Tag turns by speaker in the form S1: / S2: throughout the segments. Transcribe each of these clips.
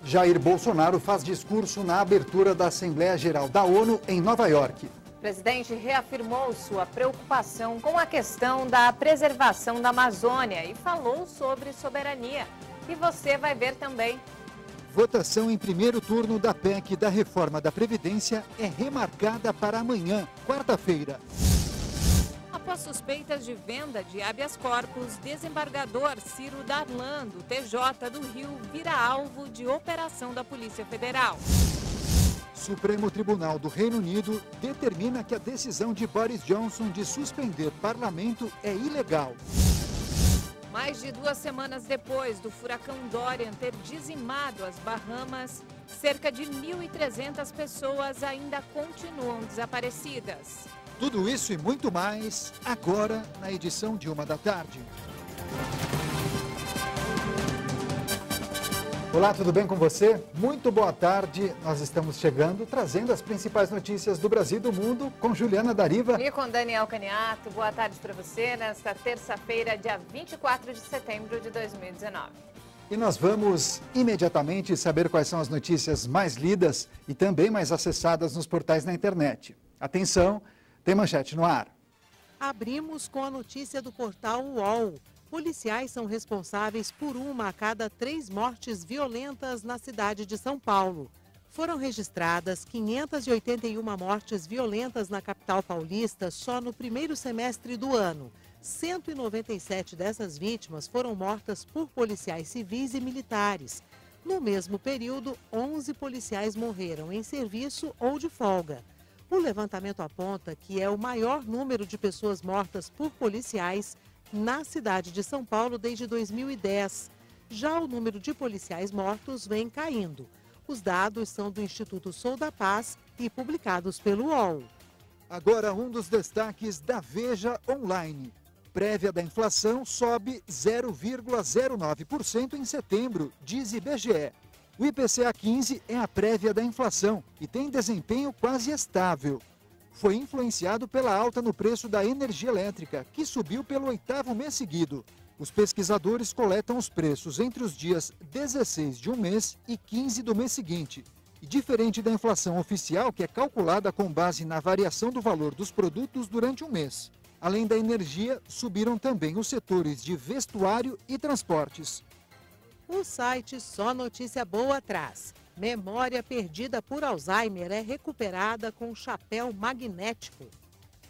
S1: Jair Bolsonaro faz discurso na abertura da Assembleia Geral da ONU em Nova York.
S2: O presidente reafirmou sua preocupação com a questão da preservação da Amazônia e falou sobre soberania. E você vai ver também.
S1: Votação em primeiro turno da PEC da reforma da Previdência é remarcada para amanhã, quarta-feira.
S2: Após suspeitas de venda de habeas corpus, desembargador Ciro Darlan, do TJ do Rio, vira alvo de operação da Polícia Federal.
S1: Supremo Tribunal do Reino Unido determina que a decisão de Boris Johnson de suspender parlamento é ilegal.
S2: Mais de 2 semanas depois do furacão Dorian ter dizimado as Bahamas, cerca de 1.300 pessoas ainda continuam desaparecidas.
S1: Tudo isso e muito mais, agora na edição de 1h. Olá, tudo bem com você? Muito boa tarde. Nós estamos chegando, trazendo as principais notícias do Brasil e do mundo com Juliana Dariva.
S2: E com Daniel Caniato. Boa tarde para você nesta terça-feira, dia 24 de setembro de 2019.
S1: E nós vamos imediatamente saber quais são as notícias mais lidas e também mais acessadas nos portais na internet. Atenção, tem manchete no ar.
S3: Abrimos com a notícia do portal UOL. Policiais são responsáveis por 1 a cada 3 mortes violentas na cidade de São Paulo. Foram registradas 581 mortes violentas na capital paulista só no primeiro semestre do ano. 197 dessas vítimas foram mortas por policiais civis e militares. No mesmo período, 11 policiais morreram em serviço ou de folga. O levantamento aponta que é o maior número de pessoas mortas por policiais na cidade de São Paulo desde 2010. Já o número de policiais mortos vem caindo. Os dados são do Instituto Sou da Paz e publicados pelo UOL.
S1: Agora um dos destaques da Veja Online. Prévia da inflação sobe 0,09% em setembro, diz IBGE. O IPCA 15 é a prévia da inflação e tem desempenho quase estável. Foi influenciado pela alta no preço da energia elétrica, que subiu pelo 8º mês seguido. Os pesquisadores coletam os preços entre os dias 16 de um mês e 15 do mês seguinte. E diferente da inflação oficial, que é calculada com base na variação do valor dos produtos durante um mês. Além da energia, subiram também os setores de vestuário e transportes.
S3: O site Só Notícia Boa traz. Memória perdida por Alzheimer é recuperada com chapéu magnético.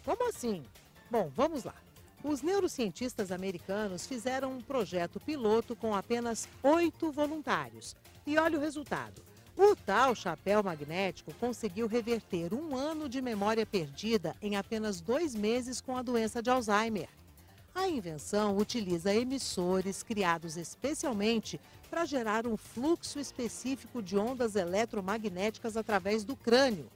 S3: Como assim? Bom, vamos lá. Os neurocientistas americanos fizeram um projeto piloto com apenas 8 voluntários. E olha o resultado. O tal chapéu magnético conseguiu reverter 1 ano de memória perdida em apenas 2 meses com a doença de Alzheimer. A invenção utiliza emissores criados especialmente para gerar um fluxo específico de ondas eletromagnéticas através do crânio.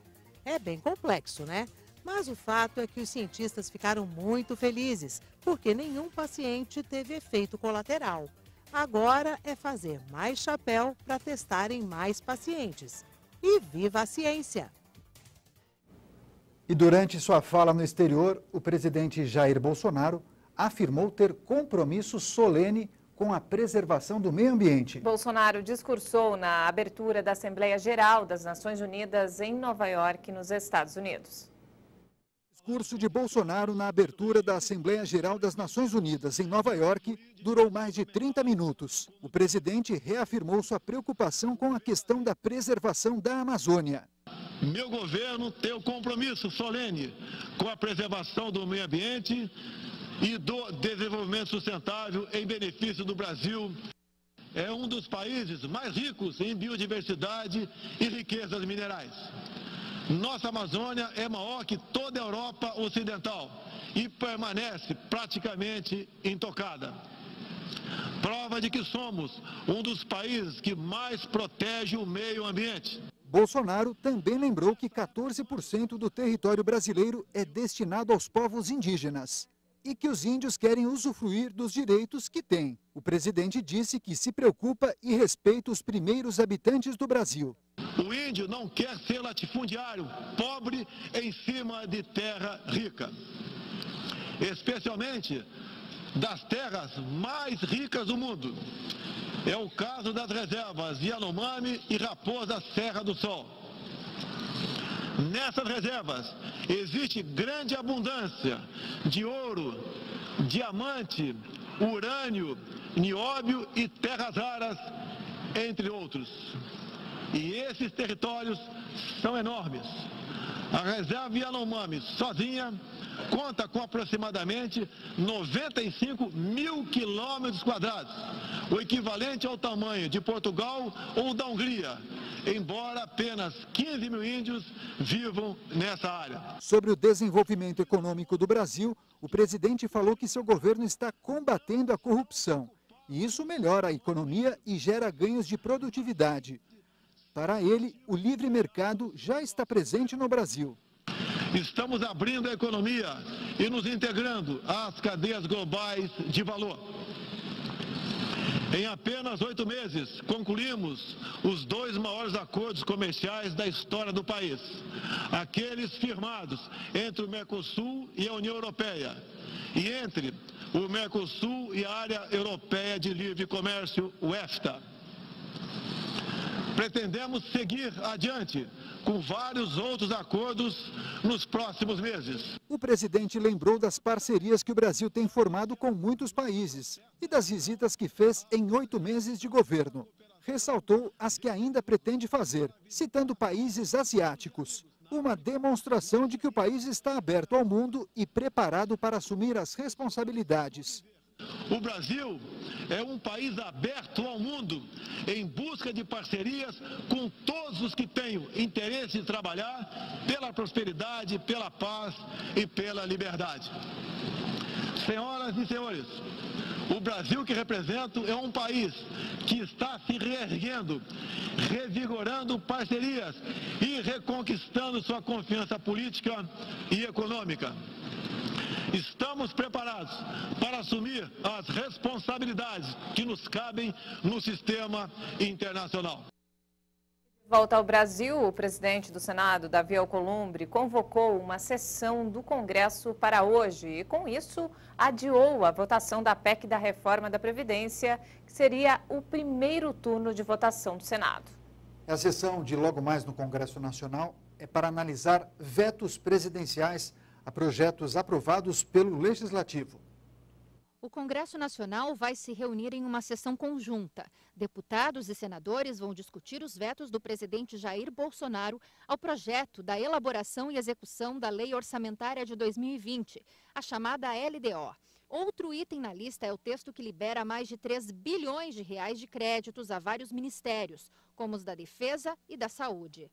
S3: É bem complexo, né? Mas o fato é que os cientistas ficaram muito felizes, porque nenhum paciente teve efeito colateral. Agora é fazer mais chapéu para testarem mais pacientes. E viva a ciência!
S1: E durante sua fala no exterior, o presidente Jair Bolsonaro afirmou ter compromisso solene com a preservação do meio ambiente.
S2: Bolsonaro discursou na abertura da Assembleia Geral das Nações Unidas em Nova York, nos Estados Unidos.
S1: Discurso de Bolsonaro na abertura da Assembleia Geral das Nações Unidas em Nova York durou mais de 30 minutos. O presidente reafirmou sua preocupação com a questão da preservação da Amazônia.
S4: Meu governo tem o compromisso solene com a preservação do meio ambiente e do desenvolvimento sustentável em benefício do Brasil. É um dos países mais ricos em biodiversidade e riquezas minerais. Nossa Amazônia é maior que toda a Europa Ocidental e permanece praticamente intocada. Prova de que somos um dos países que mais protege o meio ambiente.
S1: Bolsonaro também lembrou que 14% do território brasileiro é destinado aos povos indígenas e que os índios querem usufruir dos direitos que têm. O presidente disse que se preocupa e respeita os primeiros habitantes do Brasil.
S4: O índio não quer ser latifundiário, pobre em cima de terra rica. Especialmente das terras mais ricas do mundo. é o caso das reservas Yanomami e Raposa Serra do Sol. Nessas reservas existe grande abundância de ouro, diamante, urânio, nióbio e terras raras, entre outros. E esses territórios são enormes. A reserva Yanomami sozinha conta com aproximadamente 95 mil quilômetros quadrados, o equivalente ao tamanho de Portugal ou da Hungria, embora apenas 15 mil índios vivam nessa área.
S1: Sobre o desenvolvimento econômico do Brasil, o presidente falou que seu governo está combatendo a corrupção. E isso melhora a economia e gera ganhos de produtividade. Para ele, o livre mercado já está presente no Brasil.
S4: Estamos abrindo a economia e nos integrando às cadeias globais de valor. Em apenas 8 meses, concluímos os 2 maiores acordos comerciais da história do país. Aqueles firmados entre o Mercosul e a União Europeia e entre o Mercosul e a Área Europeia de Livre Comércio, o EFTA. Pretendemos seguir adiante com vários outros acordos nos próximos meses.
S1: O presidente lembrou das parcerias que o Brasil tem formado com muitos países e das visitas que fez em 8 meses de governo. Ressaltou as que ainda pretende fazer, citando países asiáticos. Uma demonstração de que o país está aberto ao mundo e preparado para assumir as responsabilidades.
S4: O Brasil é um país aberto ao mundo, em busca de parcerias com todos os que tenham interesse em trabalhar pela prosperidade, pela paz e pela liberdade. Senhoras e senhores, o Brasil que represento é um país que está se reerguendo, revigorando parcerias e reconquistando sua confiança política e econômica. Estamos preparados para assumir as responsabilidades que nos cabem no sistema internacional.
S2: De volta ao Brasil, o presidente do Senado, Davi Alcolumbre, convocou uma sessão do Congresso para hoje e, com isso, adiou a votação da PEC da reforma da Previdência, que seria o primeiro turno de votação do Senado.
S1: A sessão de logo mais no Congresso Nacional é para analisar vetos presidenciais a projetos aprovados pelo Legislativo.
S5: O Congresso Nacional vai se reunir em uma sessão conjunta. Deputados e senadores vão discutir os vetos do presidente Jair Bolsonaro ao projeto da elaboração e execução da Lei Orçamentária de 2020, a chamada LDO. Outro item na lista é o texto que libera mais de 3 bilhões de reais de créditos a vários ministérios, como os da Defesa e da Saúde.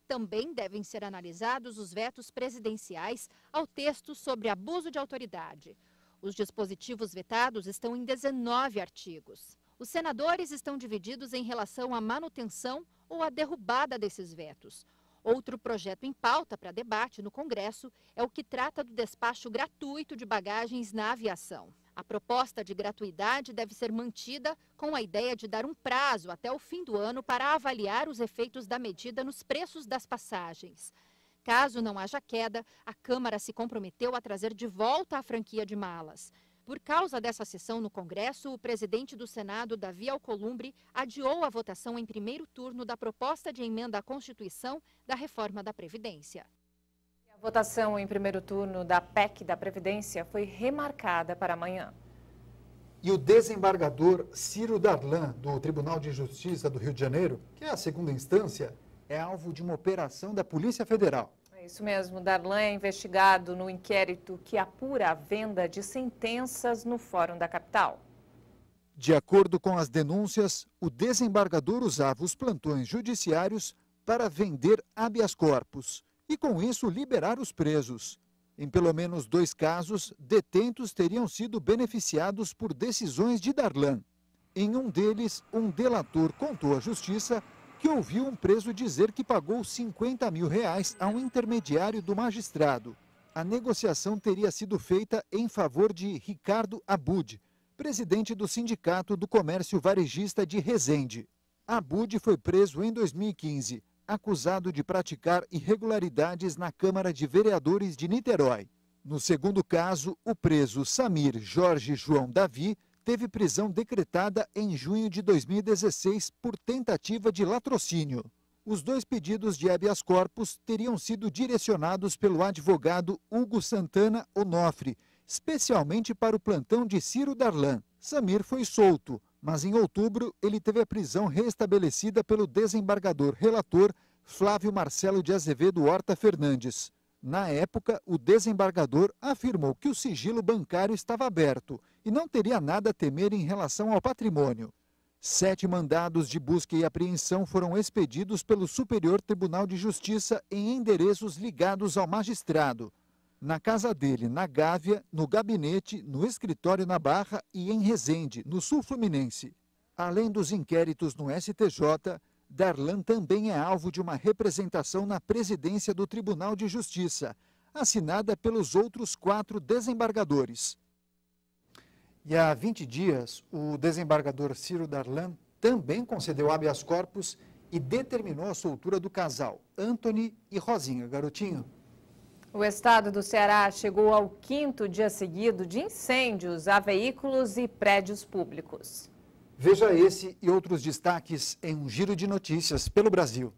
S5: Também devem ser analisados os vetos presidenciais ao texto sobre abuso de autoridade. Os dispositivos vetados estão em 19 artigos. Os senadores estão divididos em relação à manutenção ou à derrubada desses vetos. Outro projeto em pauta para debate no Congresso é o que trata do despacho gratuito de bagagens na aviação. A proposta de gratuidade deve ser mantida com a ideia de dar um prazo até o fim do ano para avaliar os efeitos da medida nos preços das passagens. Caso não haja queda, a Câmara se comprometeu a trazer de volta a franquia de malas. Por causa dessa sessão no Congresso, o presidente do Senado, Davi Alcolumbre, adiou a votação em primeiro turno da proposta de emenda à Constituição da reforma da Previdência.
S2: A votação em primeiro turno da PEC da Previdência foi remarcada para amanhã.
S1: E o desembargador Ciro Darlan, do Tribunal de Justiça do Rio de Janeiro, que é a segunda instância, é alvo de uma operação da Polícia Federal.
S2: É isso mesmo, Darlan é investigado no inquérito que apura a venda de sentenças no Fórum da Capital.
S1: De acordo com as denúncias, o desembargador usava os plantões judiciários para vender habeas corpus e, com isso, liberar os presos. Em pelo menos 2 casos, detentos teriam sido beneficiados por decisões de Darlan. Em um deles, um delator contou à Justiça que ouviu um preso dizer que pagou 50 mil reais a um intermediário do magistrado. A negociação teria sido feita em favor de Ricardo Abud, presidente do Sindicato do Comércio Varejista de Resende. Abud foi preso em 2015, acusado de praticar irregularidades na Câmara de Vereadores de Niterói. No segundo caso, o preso Samir Jorge João Davi teve prisão decretada em junho de 2016 por tentativa de latrocínio. Os 2 pedidos de habeas corpus teriam sido direcionados pelo advogado Hugo Santana Onofre, especialmente para o plantão de Ciro Darlan. Samir foi solto, mas em outubro ele teve a prisão restabelecida pelo desembargador relator Flávio Marcelo de Azevedo Horta Fernandes. Na época, o desembargador afirmou que o sigilo bancário estava aberto e não teria nada a temer em relação ao patrimônio. 7 mandados de busca e apreensão foram expedidos pelo Superior Tribunal de Justiça em endereços ligados ao magistrado. Na casa dele, na Gávea, no gabinete, no escritório na Barra e em Resende, no sul fluminense. Além dos inquéritos no STJ, Darlan também é alvo de uma representação na presidência do Tribunal de Justiça, assinada pelos outros 4 desembargadores. E há 20 dias, o desembargador Ciro Darlan também concedeu habeas corpus e determinou a soltura do casal, Antony e Rosinha. Garotinho.
S2: O estado do Ceará chegou ao 5º dia seguido de incêndios a veículos e prédios públicos.
S1: Veja esse e outros destaques em um giro de notícias pelo Brasil.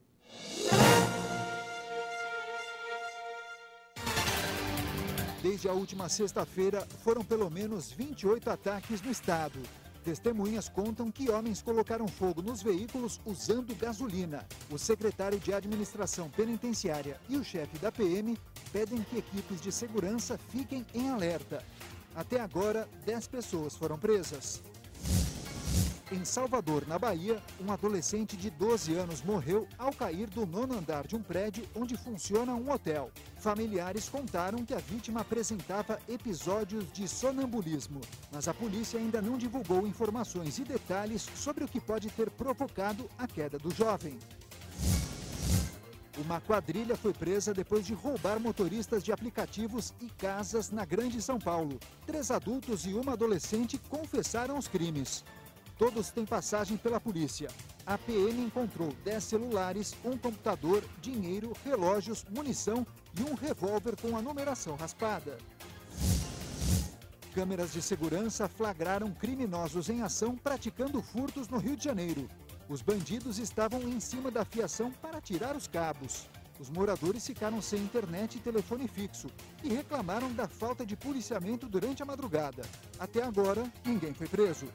S1: Desde a última sexta-feira, foram pelo menos 28 ataques no estado. Testemunhas contam que homens colocaram fogo nos veículos usando gasolina. O secretário de Administração Penitenciária e o chefe da PM pedem que equipes de segurança fiquem em alerta. Até agora, 10 pessoas foram presas. Em Salvador, na Bahia, um adolescente de 12 anos morreu ao cair do 9º andar de um prédio onde funciona um hotel. Familiares contaram que a vítima apresentava episódios de sonambulismo, mas a polícia ainda não divulgou informações e detalhes sobre o que pode ter provocado a queda do jovem. Uma quadrilha foi presa depois de roubar motoristas de aplicativos e casas na Grande São Paulo. 3 adultos e uma adolescente confessaram os crimes. Todos têm passagem pela polícia. A PM encontrou 10 celulares, um computador, dinheiro, relógios, munição e um revólver com a numeração raspada. Câmeras de segurança flagraram criminosos em ação praticando furtos no Rio de Janeiro. Os bandidos estavam em cima da fiação para tirar os cabos. Os moradores ficaram sem internet e telefone fixo e reclamaram da falta de policiamento durante a madrugada. Até agora, ninguém foi preso.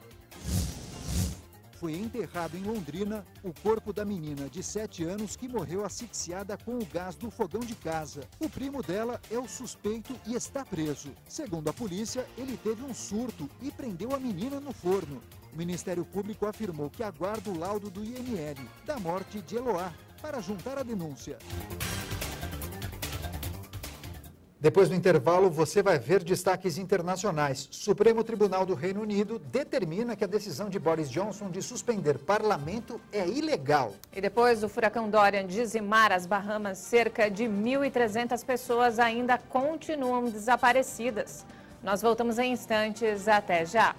S1: Foi enterrado em Londrina o corpo da menina de 7 anos que morreu asfixiada com o gás do fogão de casa. O primo dela é o suspeito e está preso. Segundo a polícia, ele teve um surto e prendeu a menina no forno. O Ministério Público afirmou que aguarda o laudo do IML da morte de Eloá para juntar a denúncia. Depois do intervalo, você vai ver destaques internacionais. Supremo Tribunal do Reino Unido determina que a decisão de Boris Johnson de suspender parlamento é ilegal.
S2: E depois do furacão Dorian dizimar as Bahamas, cerca de 1.300 pessoas ainda continuam desaparecidas. Nós voltamos em instantes. Até já.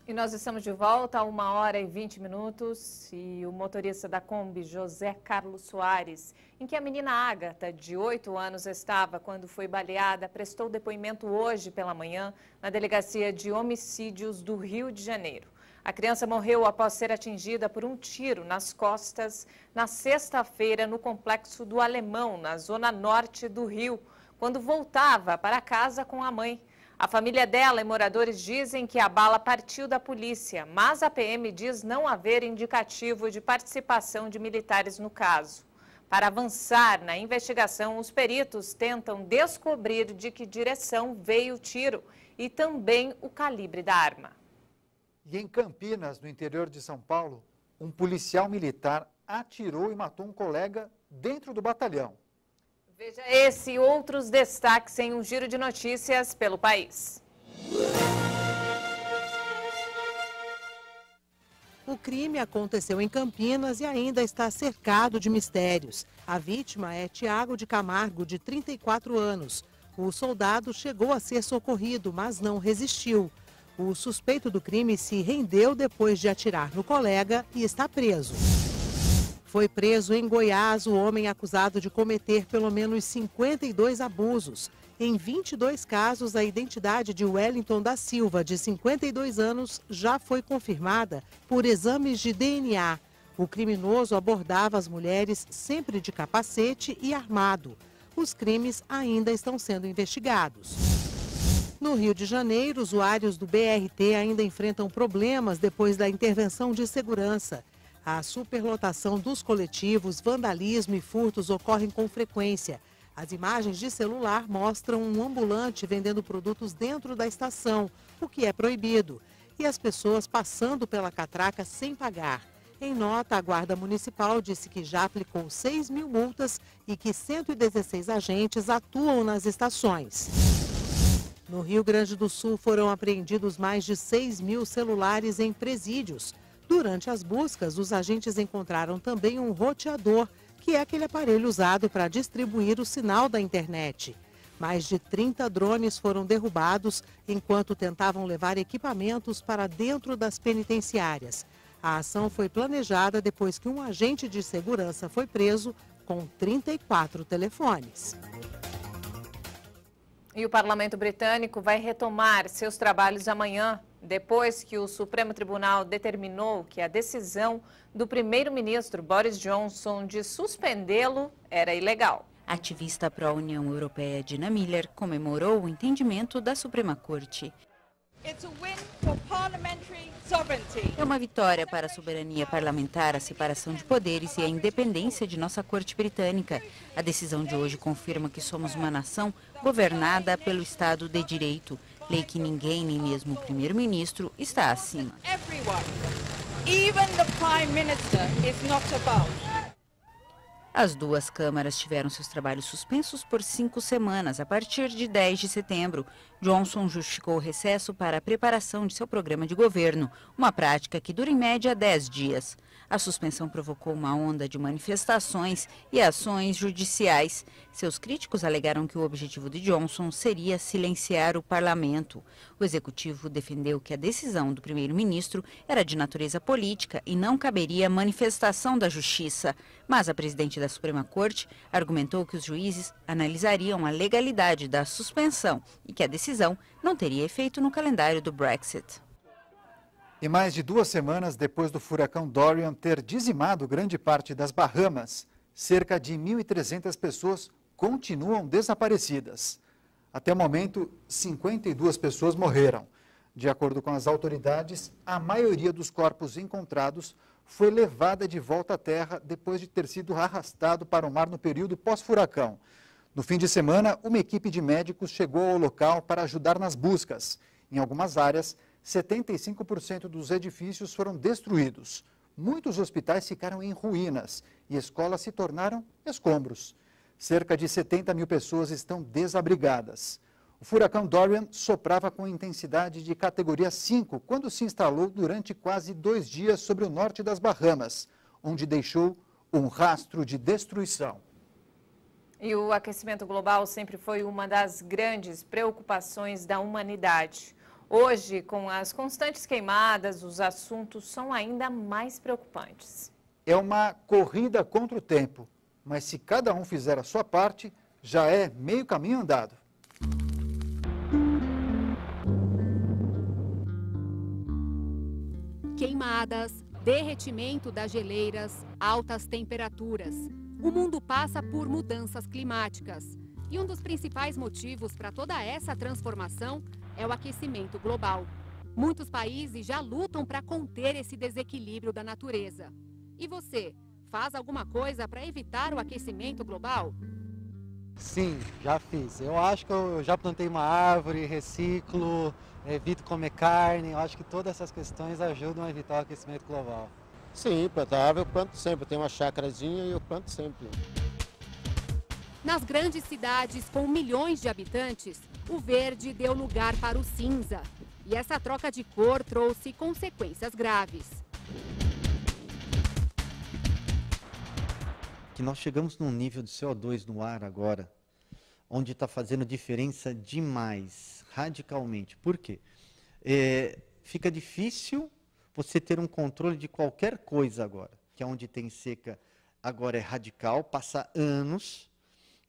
S2: E nós estamos de volta a 1h20 e o motorista da Kombi, José Carlos Soares, em que a menina Ágata, de 8 anos, estava quando foi baleada, prestou depoimento hoje pela manhã na Delegacia de Homicídios do Rio de Janeiro. A criança morreu após ser atingida por um tiro nas costas na sexta-feira no Complexo do Alemão, na zona norte do Rio, quando voltava para casa com a mãe. A família dela e moradores dizem que a bala partiu da polícia, mas a PM diz não haver indicativo de participação de militares no caso. Para avançar na investigação, os peritos tentam descobrir de que direção veio o tiro e também o calibre da arma.
S1: E em Campinas, no interior de São Paulo, um policial militar atirou e matou um colega dentro do batalhão.
S2: Veja esse e outros destaques em um giro de notícias pelo país.
S3: O crime aconteceu em Campinas e ainda está cercado de mistérios. A vítima é Tiago de Camargo, de 34 anos. O soldado chegou a ser socorrido, mas não resistiu. O suspeito do crime se rendeu depois de atirar no colega e está preso. Foi preso em Goiás o homem acusado de cometer pelo menos 52 abusos. Em 22 casos, a identidade de Wellington da Silva, de 52 anos, já foi confirmada por exames de DNA. O criminoso abordava as mulheres sempre de capacete e armado. Os crimes ainda estão sendo investigados. No Rio de Janeiro, usuários do BRT ainda enfrentam problemas depois da intervenção de segurança. A superlotação dos coletivos, vandalismo e furtos ocorrem com frequência. As imagens de celular mostram um ambulante vendendo produtos dentro da estação, o que é proibido, e as pessoas passando pela catraca sem pagar. Em nota, a Guarda Municipal disse que já aplicou 6.000 multas e que 116 agentes atuam nas estações. No Rio Grande do Sul foram apreendidos mais de 6.000 celulares em presídios. Durante as buscas, os agentes encontraram também um roteador, que é aquele aparelho usado para distribuir o sinal da internet. Mais de 30 drones foram derrubados enquanto tentavam levar equipamentos para dentro das penitenciárias. A ação foi planejada depois que um agente de segurança foi preso com 34 telefones.
S2: E o Parlamento Britânico vai retomar seus trabalhos amanhã, depois que o Supremo Tribunal determinou que a decisão do primeiro-ministro Boris Johnson de suspendê-lo era ilegal.
S6: A ativista pró-União Europeia Dina Miller comemorou o entendimento da Suprema Corte. É uma vitória para a soberania parlamentar, a separação de poderes e a independência de nossa Corte Britânica. A decisão de hoje confirma que somos uma nação governada pelo Estado de Direito, lei que ninguém, nem mesmo o primeiro-ministro, está acima. As duas câmaras tiveram seus trabalhos suspensos por 5 semanas, a partir de 10 de setembro. Johnson justificou o recesso para a preparação de seu programa de governo, uma prática que dura em média 10 dias. A suspensão provocou uma onda de manifestações e ações judiciais. Seus críticos alegaram que o objetivo de Johnson seria silenciar o parlamento. O executivo defendeu que a decisão do primeiro-ministro era de natureza política e não caberia manifestação da justiça. Mas a presidente da Suprema Corte argumentou que os juízes analisariam a legalidade da suspensão e que a decisão não teria efeito no calendário do Brexit.
S1: E mais de 2 semanas depois do furacão Dorian ter dizimado grande parte das Bahamas, cerca de 1.300 pessoas continuam desaparecidas. Até o momento, 52 pessoas morreram. De acordo com as autoridades, a maioria dos corpos encontrados foi levada de volta à terra depois de ter sido arrastado para o mar no período pós-furacão. No fim de semana, uma equipe de médicos chegou ao local para ajudar nas buscas. Em algumas áreas, 75% dos edifícios foram destruídos. Muitos hospitais ficaram em ruínas e escolas se tornaram escombros. Cerca de 70 mil pessoas estão desabrigadas. O furacão Dorian soprava com intensidade de categoria 5 quando se instalou durante quase 2 dias sobre o norte das Bahamas, onde deixou um rastro de destruição.
S2: E o aquecimento global sempre foi uma das grandes preocupações da humanidade. Hoje, com as constantes queimadas, os assuntos são ainda mais preocupantes.
S1: É uma corrida contra o tempo, mas se cada um fizer a sua parte, já é meio caminho andado.
S7: Queimadas, derretimento das geleiras, altas temperaturas. O mundo passa por mudanças climáticas. E um dos principais motivos para toda essa transformação é o aquecimento global. Muitos países já lutam para conter esse desequilíbrio da natureza. E você, faz alguma coisa para evitar o aquecimento global?
S8: Sim, já fiz. Eu acho que eu já plantei uma árvore, reciclo, evito comer carne. Eu acho que todas essas questões ajudam a evitar o aquecimento global.
S9: Sim, plantar árvore eu planto sempre. Eu tenho uma chácarazinha e eu planto sempre.
S7: Nas grandes cidades com milhões de habitantes, o verde deu lugar para o cinza. E essa troca de cor trouxe consequências graves.
S10: Que nós chegamos num nível de CO2 no ar agora onde está fazendo diferença demais, radicalmente. Por quê? Fica difícil você ter um controle de qualquer coisa agora, que é onde tem seca agora é radical, passa anos,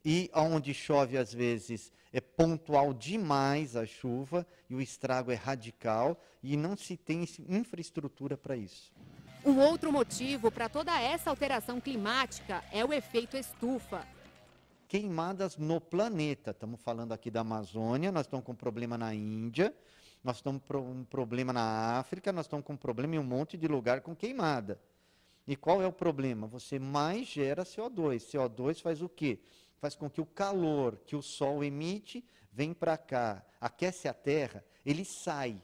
S10: e onde chove às vezes é pontual demais a chuva, e o estrago é radical, e não se tem infraestrutura para isso.
S7: Um outro motivo para toda essa alteração climática é o efeito estufa.
S10: Queimadas no planeta, estamos falando aqui da Amazônia, nós estamos com problema na Índia, nós estamos com um problema na África, nós estamos com um problema em um monte de lugar com queimada. E qual é o problema? Você mais gera CO2. CO2 faz o quê? Faz com que o calor que o Sol emite vem para cá, aquece a Terra, ele sai.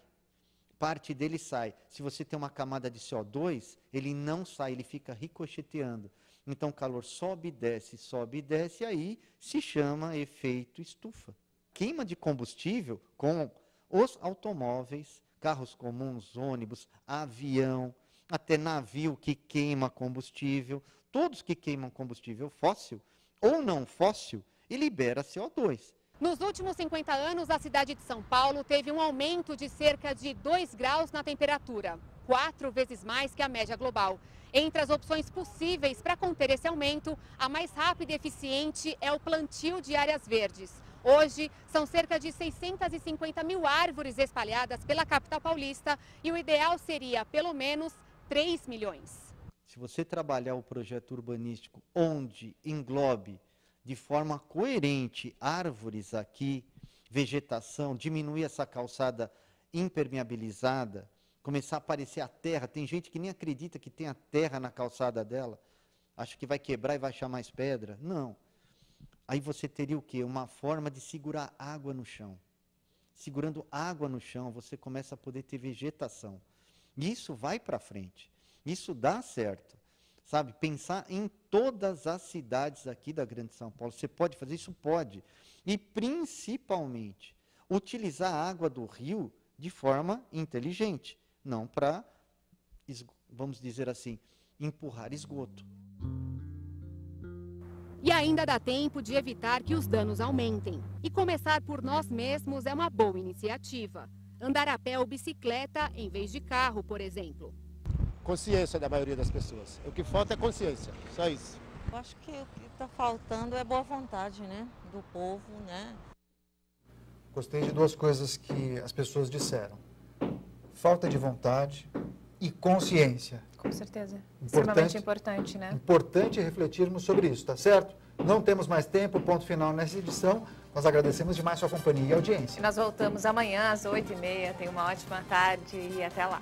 S10: Parte dele sai. Se você tem uma camada de CO2, ele não sai, ele fica ricocheteando. Então o calor sobe e desce, e aí se chama efeito estufa. Queima de combustível com os automóveis, carros comuns, ônibus, avião, até navio que queima combustível, todos que queimam combustível fóssil ou não fóssil, e libera CO2.
S7: Nos últimos 50 anos, a cidade de São Paulo teve um aumento de cerca de 2 graus na temperatura, 4 vezes mais que a média global. Entre as opções possíveis para conter esse aumento, a mais rápida e eficiente é o plantio de áreas verdes. Hoje, são cerca de 650 mil árvores espalhadas pela capital paulista e o ideal seria, pelo menos, 3 milhões.
S10: Se você trabalhar o projeto urbanístico onde englobe de forma coerente árvores aqui, vegetação, diminuir essa calçada impermeabilizada, começar a aparecer a terra, tem gente que nem acredita que tem a terra na calçada dela, acha que vai quebrar e vai achar mais pedra. Não. Aí você teria o quê? Uma forma de segurar água no chão. Segurando água no chão, você começa a poder ter vegetação. E isso vai para frente. Isso dá certo. Sabe? Pensar em todas as cidades aqui da Grande São Paulo. Você pode fazer isso? Pode. E, principalmente, utilizar a água do rio de forma inteligente. Não para, vamos dizer assim, empurrar esgoto.
S7: E ainda dá tempo de evitar que os danos aumentem. E começar por nós mesmos é uma boa iniciativa. Andar a pé ou bicicleta em vez de carro, por exemplo.
S9: Consciência da maioria das pessoas. O que falta é consciência, só isso.
S11: Eu acho que o que está faltando é boa vontade, né, do povo, né?
S1: Gostei de duas coisas que as pessoas disseram. Falta de vontade e consciência.
S2: Com certeza. Extremamente importante, né?
S1: Importante refletirmos sobre isso, tá certo? Não temos mais tempo, ponto final nessa edição. Nós agradecemos demais sua companhia e audiência.
S2: E nós voltamos amanhã às 8h30. Tenha uma ótima tarde e até lá.